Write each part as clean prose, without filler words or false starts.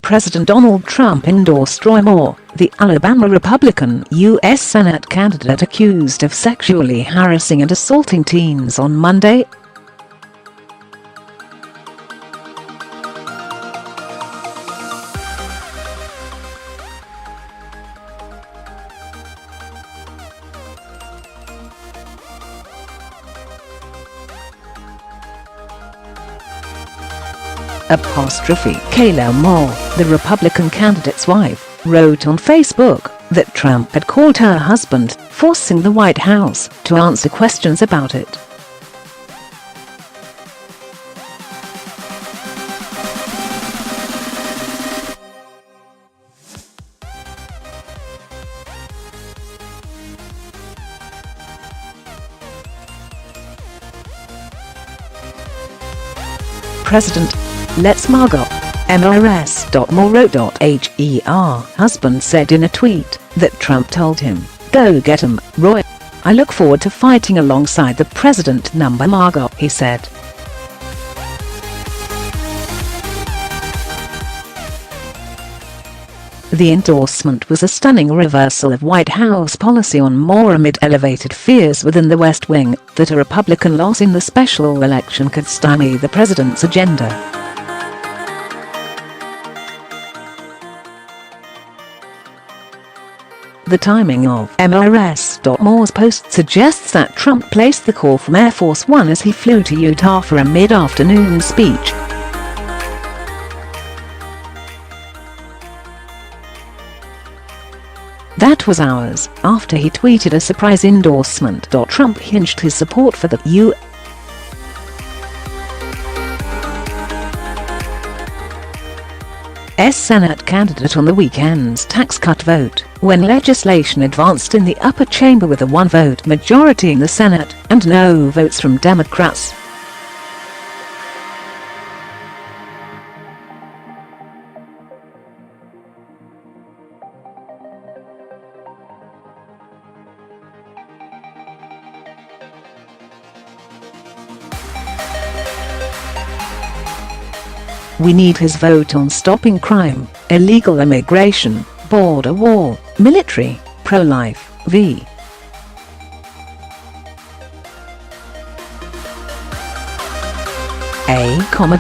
President Donald Trump endorsed Roy Moore, the Alabama Republican U.S. Senate candidate accused of sexually harassing and assaulting teens on Monday. Kayla Moore, the Republican candidate's wife, wrote on Facebook that Trump had called her husband, forcing the White House to answer questions about it. President. Let's Margot. endorses.more wrote. Husband said in a tweet that Trump told him, "Go get him, Roy. I look forward to fighting alongside the president number Margot," he said. The endorsement was a stunning reversal of White House policy on Moore amid elevated fears within the West Wing that a Republican loss in the special election could stymie the president's agenda. The timing of endorses.more's post suggests that Trump placed the call from Air Force One as he flew to Utah for a mid-afternoon speech. That was hours after he tweeted a surprise endorsement. Trump hinged his support for the U.S. Senate candidate on the weekend's tax cut vote, when legislation advanced in the upper chamber with a one-vote majority in the Senate and no votes from Democrats. We need his vote on stopping crime, illegal immigration, border wall, military, pro-life, v.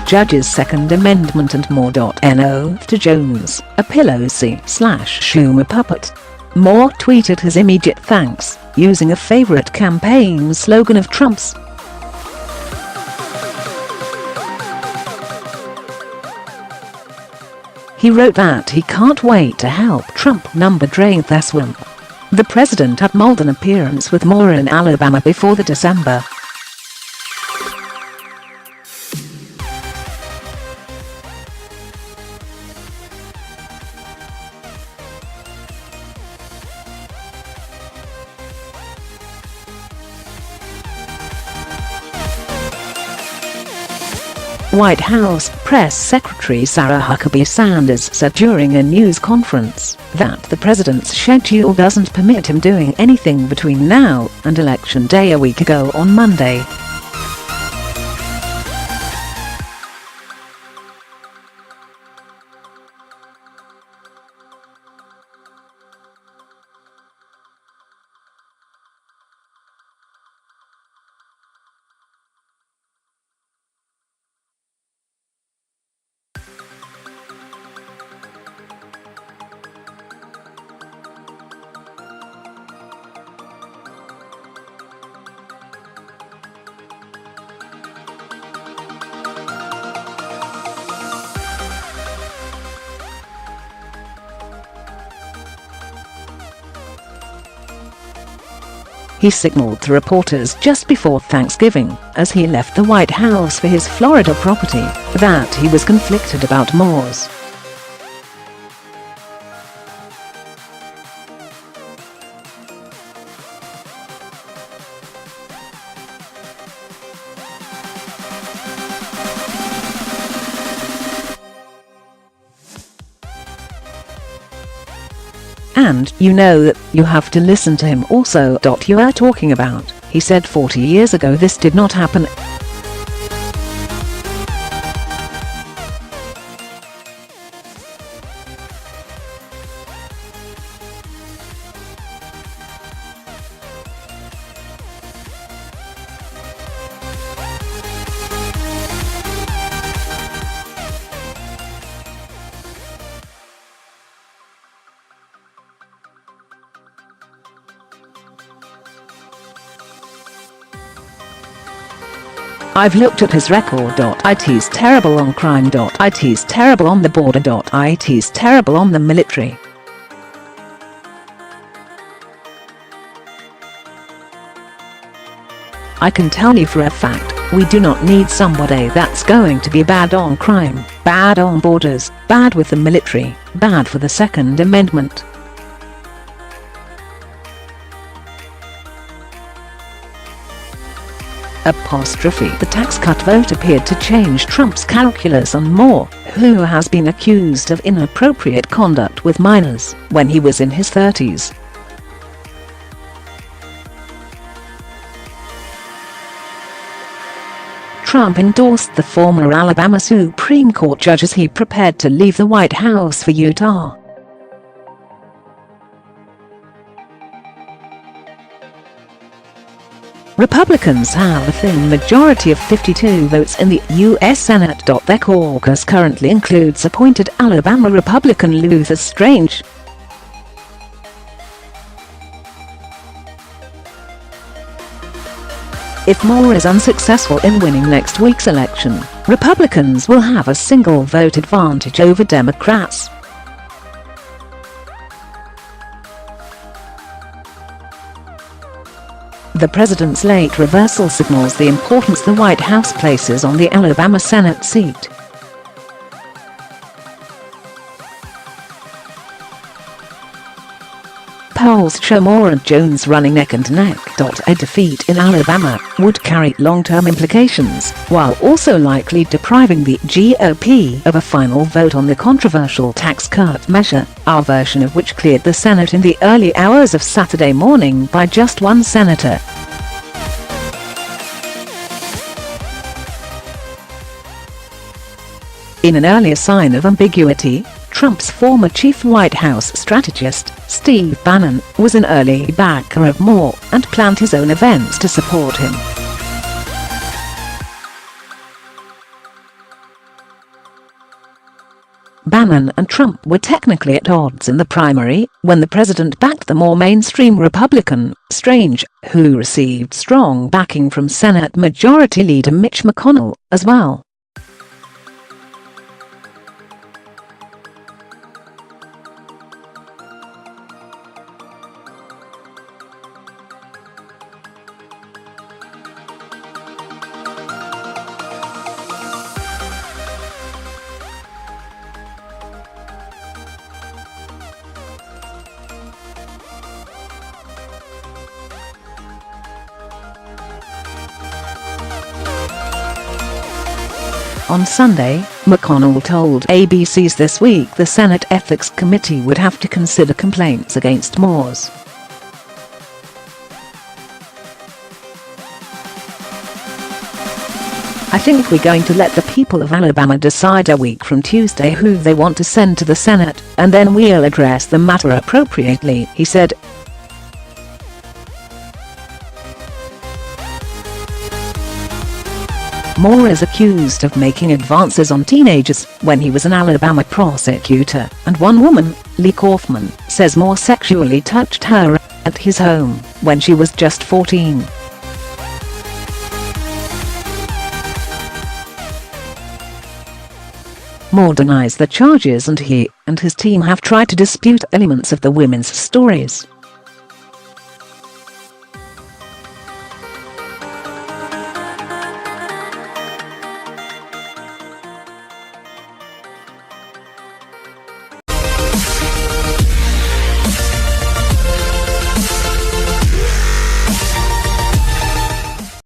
Judge's Second Amendment and more. No to Jones, a Pelosi/Schumer puppet. Moore tweeted his immediate thanks, using a favorite campaign slogan of Trump's. He wrote that he can't wait to help Trump number drain the swamp. The president had mulled an appearance with Moore in Alabama before the December White House Press Secretary Sarah Huckabee Sanders said during a news conference that the president's schedule doesn't permit him doing anything between now and Election Day a week ago on Monday. He signaled to reporters just before Thanksgiving, as he left the White House for his Florida property, that he was conflicted about Moore's "And you know that you have to listen to him also. You are talking about," he said 40 years ago this did not happen. I've looked at his record. It's terrible on crime. It's terrible on the border. It's terrible on the military. I can tell you for a fact, we do not need somebody that's going to be bad on crime, bad on borders, bad with the military, bad for the Second Amendment. The tax cut vote appeared to change Trump's calculus on Moore, who has been accused of inappropriate conduct with minors when he was in his 30s. Trump endorsed the former Alabama Supreme Court judge as he prepared to leave the White House for Utah. Republicans have a thin majority of 52 votes in the U.S. Senate. Their caucus currently includes appointed Alabama Republican Luther Strange. If Moore is unsuccessful in winning next week's election, Republicans will have a single vote advantage over Democrats. The president's late reversal signals the importance the White House places on the Alabama Senate seat. Polls show Moore and Jones running neck and neck. A defeat in Alabama would carry long-term implications, while also likely depriving the GOP of a final vote on the controversial tax cut measure, our version of which cleared the Senate in the early hours of Saturday morning by just one senator. In an earlier sign of ambiguity, Trump's former chief White House strategist, Steve Bannon, was an early backer of Moore and planned his own events to support him. Bannon and Trump were technically at odds in the primary when the president backed the more mainstream Republican, Strange, who received strong backing from Senate Majority Leader Mitch McConnell as well. On Sunday, McConnell told ABC's This Week the Senate Ethics Committee would have to consider complaints against Moore's. I think we're going to let the people of Alabama decide a week from Tuesday who they want to send to the Senate, and then we'll address the matter appropriately, he said. Moore is accused of making advances on teenagers when he was an Alabama prosecutor, and one woman, Lee Kaufman, says Moore sexually touched her at his home when she was just 14. Moore denies the charges, and he and his team have tried to dispute elements of the women's stories.